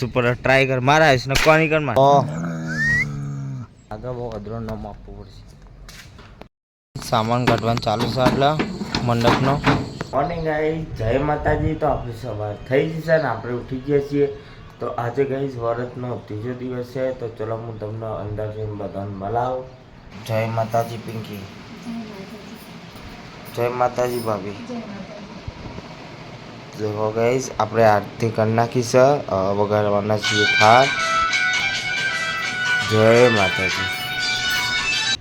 Super try कर मारा है इसने कोनी कर मार आगे वो अदरो न मापવું પડશે सामान काढવાનું चालू છે આટલા મંડપનો મોર્નિંગ ગાઈસ જય માતાજી તો આપણે સવાર થઈ જશે ને આપણે ઉઠી ગયા છીએ તો આજે ગાઈસ વ્રતનો ત્રીજો દિવસ છે તો ચલો હું તમને અંદર જઈને બધાને બોલાવું જય માતાજી પિંકી જય માતાજી ભાભી देखो गाइस આપણે આરતી કરી નાખી છે વગાડવાના છીએ થાળ જય માતાજી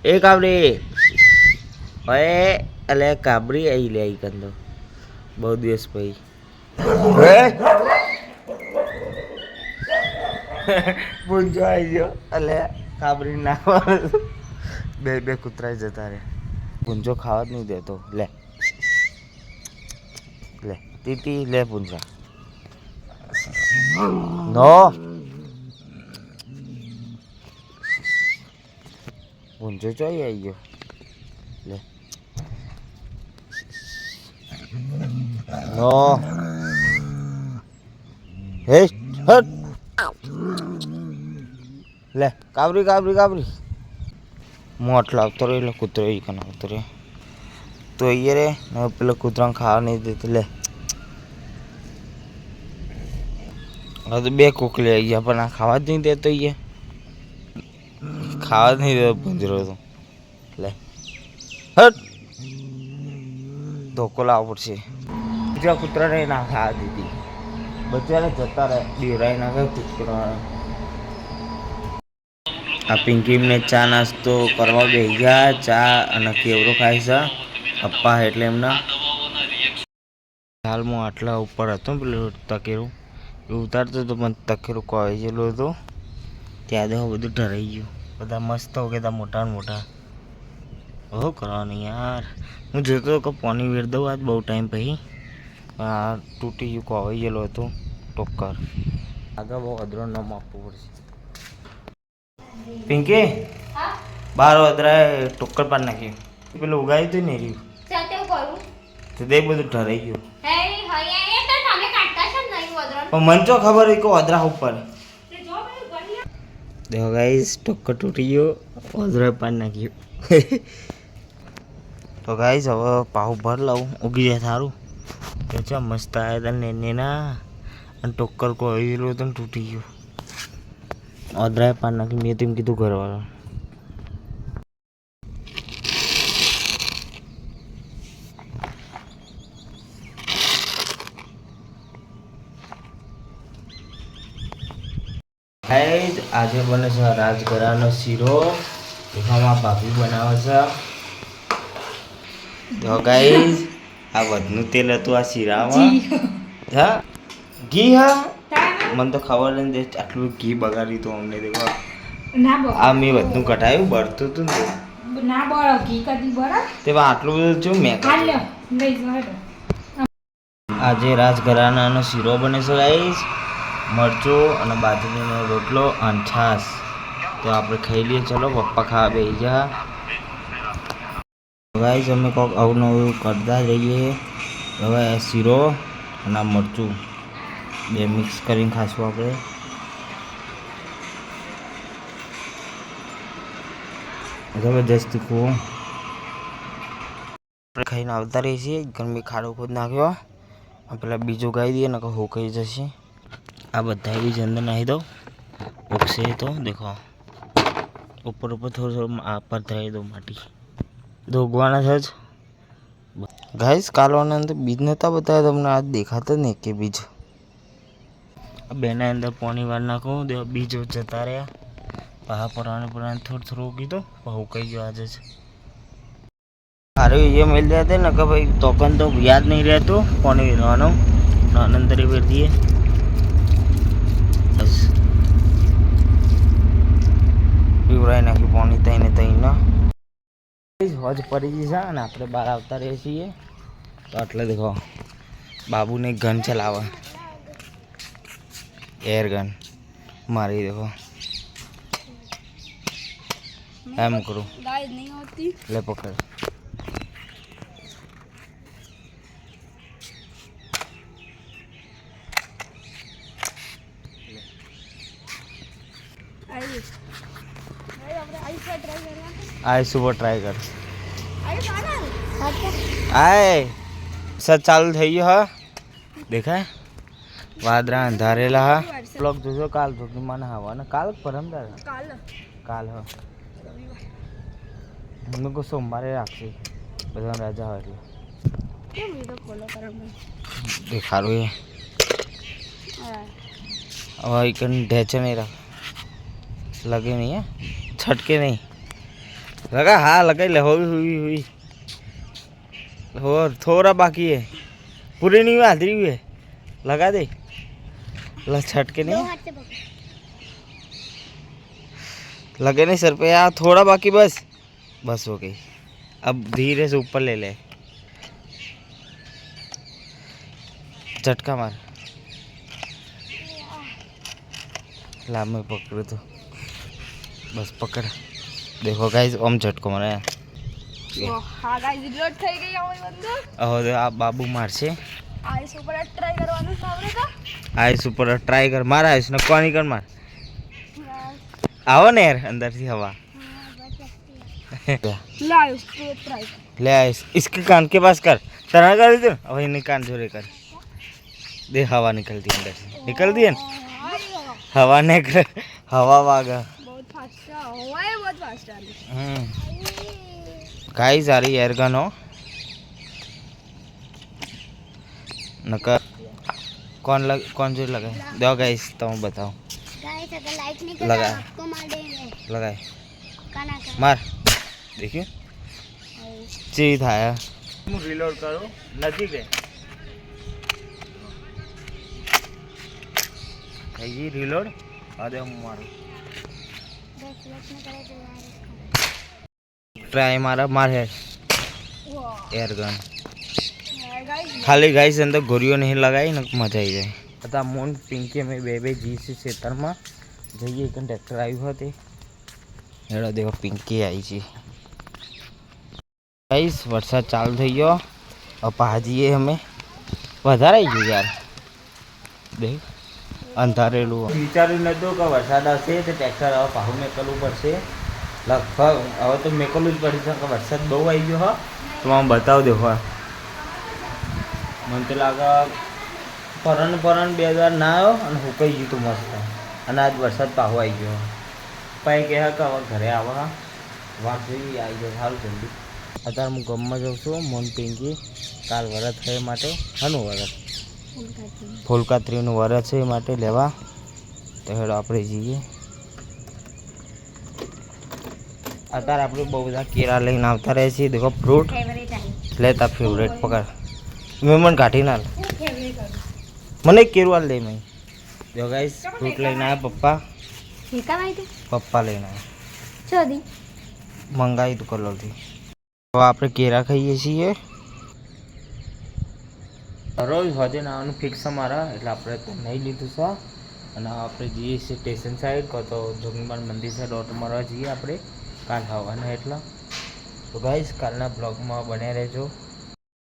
એ કાબરી ઓએ અલે કાબરી આઈ લે આઈ કંદો બહુ દિવસ પછી પૂંજો આવી ગયો અલે કાબરી નાખવા બે બે કૂતરા જતા રે પૂંજો ખાવા જ નહીં દેતો લે ले टीटी ले पुंजा नो पुंजो चाहिए आइयो ले नो हे हट ले काबरी काबरी काबरी मोट लावतो रे लो कुत्रो ही कना उतरे तो ये रे मैं पेलो कुतरा खावा नहीं देते ले और तो बे कुकले आई अपन खावा नहीं देते ये खावा नहीं देते पंजरो तो ले हट धोको लाव पड़े बीजा कुतरा ने ना खावा दीदी बच्चा ने जता रहे डेराई ना गए कुतरा आ पिंकी ने चा नास्तो करवा बेही गया चा અને કેવરો ખાય છે પપ્પા એટલે એમના હાલ હું આટલા ઉપર હતો પેલું તકેરું એ ઉતારતો તો મને તકેરું કોઈ ગયેલો હતો ત્યાં દેખો બધું ઢરાઈ ગયું બધા મસ્ત હો ગયા મોટા ને મોટા ઓહો કરવાનું યાર હું જોતો કે પાણી વેર દઉં આજ બહુ ટાઈમ પછી આ તૂટી ગયું કોઈ ગયેલો હતો ટોક્કર આગળ બહુ અદરો ન માપવું પડશે પિંકી બાર અદરાએ ટોક્કર પાડ નાખ્યું પેલું ઉગાયું હતું ને રહ્યું તો દે બધું ઠરાઈ ગયું પણ મને તો ખબર હોય કે અદરા ઉપર देखो गाइस टोक्कर टूटी गयो अदरा पान नाख्યું तो गाइस હવે પાવ ભર લઉં ઉગી જાય સારું તો ચા મસ્ત આયા તા નેના અને ટોક્કર કોઈ ગયેલો તો તૂટી ગયો અદરા પાન નાખી મેં તેમ કીધું ઘરવાળા आज बने છે રાજગરાનો શીરો એમાં ભાભી બનાવે છે તો ગાઈસ આ વધનું તેલ હતું આ શીરામાં હા ઘી હા મને તો ખબર નથી આટલું ઘી બગાડી તો અમને દેખો આ મેં વધનું કઢાયું બળતું હતું ને ના બળ ઘી કદી બળ તે આટલું બધું જો મેં આજે રાજગરાનાનો શીરો બને છે ગાઈસ मरचो और बाजरी में रोटलो और छाछ तो आप खाई लिए चलो पप्पा खा बेही जा गाइस अमे कोक अवनव करता रहिए हवे सीरो और मरचू बे मिक्स करीने खाशुं आपणे जबरदस्त तीखું खाईने आवता रही छे गरमी खाड़ो खोद नाख्यो पेला बीजो गाई दीए नकर होकाई जशे आ बधा बीज अंदर नाखी दो उगसे तो देखो ऊपर ऊपर थोड़ा थोड़ा पर धराई दो माटी धोगवाना है गाइस कालवाना अंदर बीज नता बताया तमने आज देखाता नहीं के बीज बेना अंदर पानी वार नाखो देखो बीज जता रहा पहा पुराने थोड़ा थोड़ा उगी तो पहू कही गयो आज अरे ये मिल जाते ना कि भाई तोकन तो याद नहीं रहतो पानी वेरवानो अंदर वेर दिए पीवराई नाखी पानी तईने तईने हज पड़ी गई है ने आपणे बहार आवता रहीए छीए तो एटले देखो बाबू ने गन चलावे एयर गन मारी देखो एम करो गाइस नहीं होती ले पकड़ આઈસ ઉપર ટ્રાય કર. આય સર ચાલુ થઈ ગયો હા. દેખાય વાદળા અંધારેલા હા. બ્લોગ જોજો કાલ જોગી મને હવાને કાલ પરમદાર કાલ હા મેં કો સોમવારે રાખશે બધા રજા હોય એટલે દેખાડું એ હવે એક ढेचे नहीं रहा लगे नहीं है छटके नहीं लगा हाँ लगा ले हुई हो थोड़ा बाकी है पूरी नहीं हुई आधी हुई है लगा दे छटके नहीं लगे नहीं सर पे यार थोड़ा बाकी बस बस हो गई अब धीरे से ऊपर ले ले झटका मार ला मैं पकड़ू तो बस पकड़ देखो गाइस ओम झटको मारे હા ગાઈસ રિલોડ થઈ ગઈ અમારી બંદૂક. હવે આ બાબુ મારશે આઈસ ઉપર ટ્રાય કરવાનું છે આપણે તો. આઈસ ઉપર ટ્રાય કર માર આઈસ ને કોની કર માર आओ ने यार अंदर से हवा લે આઈસ તો ટ્રાય કર. ले आइस इसके कान के पास कर तरह कर दे अब इन्हें कान जोरे कर दे हवा निकलती है अंदर से निकल दी है ना? हवा निकल हवा वागा बहुत फास्ट है हवा है बहुत फास्ट है. गाइस आ रही एयर गन हो नकर कौन जो लगा दो गाइस तुम बताओ गाइस अगर लाइक नहीं करो लगा। आपको मार देंगे. लगाए काना का मार देखिए चीज आया रिलोड करो नजदीक है ये रिलोड अरे मारो ट्राई मारा मार है एयर गन खाली गाइस अंदर गोरियों नहीं लगाई ना मजा आई जाए पता मोन पिंकी में बेबे जी से क्षेत्र में जाइए एक ट्रेक्टर आयु थे हेड़ो देखो पिंकी आई छी गाइस वरसाद चालू थी गयो और पहाजीए हमें વધારે આવી ગયું યાર દેખ અંધારેલું વિચાર્યું નહોતું કે વરસાદ આવશે તો ટ્રેક્ટર હવે પાહું મેકલવું પડશે લગભગ હવે તો મેકલવું જ પડશે કે વરસાદ બહુ આવી ગયો હા તો આમ બતાવી દો હા મને તો લાગે પરણ 2000 ના આવ્યો અને હુકાઈ ગયું હતું મસ્ત અને આજ વરસાદ પાહો આવી ગયો પાઈ કહે કે હવે ઘરે આવો હા વાત જોઈ આવી ગયો સારું જલ્દી અત્યારે હું ગામમાં જાઉં છું મોન પિંકી કાલ વરસ છે એ માટે શાનું વરસ ફૂલકાત્રીનું વરસ છે એ માટે લેવા તો હેડો આપણે જઈએ અત્યારે આપણે બહુ બધા કેળા લઈને આવતા રહે છીએ દેખો ફ્રૂટ લેતા ફેવરેટ પકડ મેં મને કાઢી ના મને એક કેળું દે મેં જો ગાઈસ ફ્રૂટ લઈને આવ્યા પપ્પા લઈને આવ્યા મંગાવી તું કલરથી હવે આપણે કેળા ખાઈએ છીએ રોજ હોજે નાવાનું ફિક્સ અમારા એટલે આપણે તો નહીં લીધું છે અને આપણે જઈએ છીએ સ્ટેશન સાઈડ કહો તો જોગીમાન મંદિર સાઈડ ઓટો મારવા જઈએ આપણે કાલ હવાના એટલા તો ગાઈસ કાલના બ્લોગમાં બન્યા રહેજો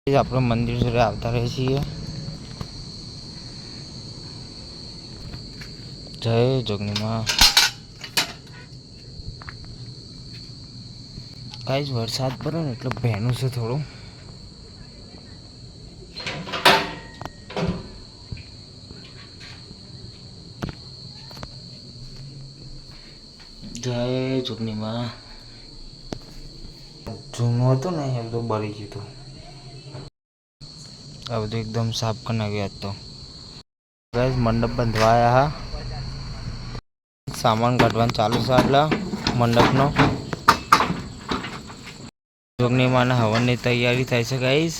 આપણે મંદિર સુધી આવતા રહીએ છીએ જય જોગીમાં ગાઈસ વરસાદ પડે ને એટલે ભેનું છે થોડું જય ચૂંટણીમાં જૂનું હતું ને એ બધું બળી ગયું હતું આ બધું એકદમ સાફ કરી નાખ્યું આજ તો ગાઈસ મંડપ બંધવાયા હા સામાન કાઢવાનું ચાલુ છે એટલે મંડપનો જોગણીમાંના હવનની તૈયારી થાય છે ગાઈસ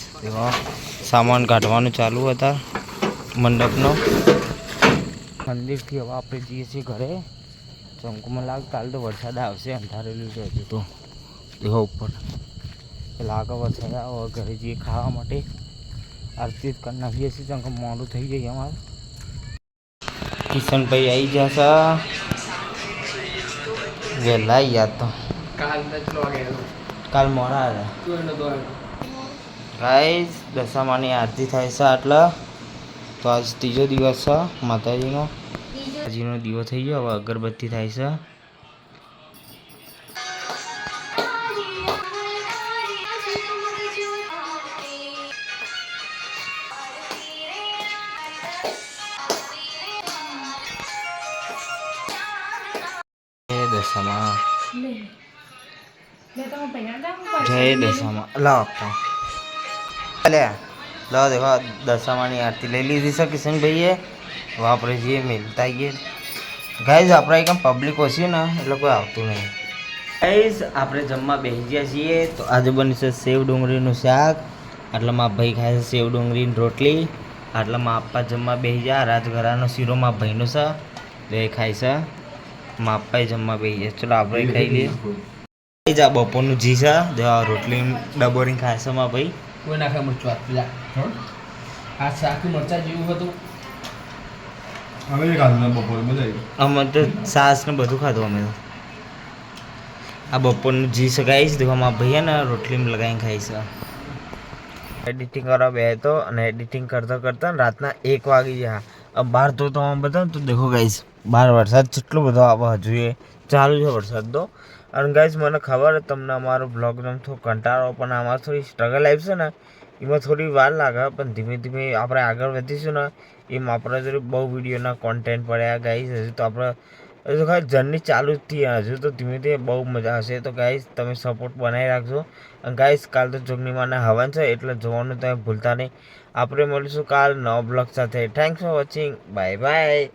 સામાન કાઢવાનું ચાલુ હતા મંડપનો મંદિરથી હવે આપણે જઈએ છીએ ઘરે ચમકુમાં લાગ કાલ તો વરસાદ આવશે અંધારેલું છે હજુ તો દેખો ઉપર લાગે વરસાદ આવો ઘરે જઈએ ખાવા માટે આરતી જ કરી નાખીએ છીએ ચમક મોડું થઈ જાય અમારે કિશનભાઈ આવી જશે વહેલા યાદ તો કાલ મોડા હતા ગાઈસ દશામાની આરતી થાય છે આટલા તો આજ ત્રીજો દિવસ છે માતાજીનો દીવો થઈ ગયો હવે અગરબત્તી થાય છે દશામાં લે લે તમે પૈણા દા જય દશામાં લાવ આપતા અલ્યા લાવ દેખો દશામાની આરતી લઈ લીધી છે કિશનભાઈએ. હવે આપણે જઈએ મિલતા આવીએ. ગાઈઝ આપણે એકમ પબ્લિક ઓછી ને એટલે કોઈ આવતું નહીં. ગાઈઝ આપણે જમવા બેસી ગયા છીએ. તો આજે બની છે સેવ ડુંગળીનું શાક. આટલામાં ભાઈ ખાય છે સેવ ડુંગળીની રોટલી. આટલામાં આપવા જમવા બેસી ગયા. રાજઘરાનો શીરો માં ભાઈનો છે તો એ ખાય છે. માપાઈ જમવા બેસી જાય. ચલો આપણે ખાઈ લઈએ. ગાઈઝ આ બપોરનું જી છે જો આ રોટલી ડબોરી ખાય છે માં ભાઈ. કોઈ નાખે મરચું આપ પેલા આ શાકું મરચા જેવું હતું. અમે ખાધું બપોરે મજા આવી. અમે તો સાસ ને બધું ખાધું અમે તો. આ બપોરનું જી છે ગાઈઝ દેખો માં ભાઈ ને રોટલીમાં લગાવીને ખાઈ છે. એડિટિંગ કરવા બે તો અને એડિટિંગ કરતા કરતા રાતના 1 વાગી ગયા. अब बाहर तो हम बताऊँ तो देखो गाइस बाहर वरसाद જેટલો બધો આવે હજુ એ ચાલુ છે વરસાદ તો. અને ગાઈસ મને ખબર તમને અમારો બ્લોગનો થોડો કંટાળો પણ આમાં થોડી સ્ટ્રગલ આવી છે ને એમાં થોડી વાર લાગે પણ ધીમે ધીમે આપણે આગળ વધીશું ને એમ આપણે જોડે બહુ વિડીયોના કોન્ટેન્ટ પડ્યા ગાઈસ. હજુ તો આપણે હજુ ખાલી જર્ની ચાલુ જ થઈ હજુ તો ધીમે ધીમે બહુ મજા હશે. તો ગાઈસ તમે સપોર્ટ બનાવી રાખજો. અને ગાઈસ કાલ તો જોગણીમાના હવન છે એટલે જોવાનું તમે ભૂલતા નહીં. આપણે મળીશું કાલ નવા બ્લોગ સાથે. Thanks for watching. Bye bye.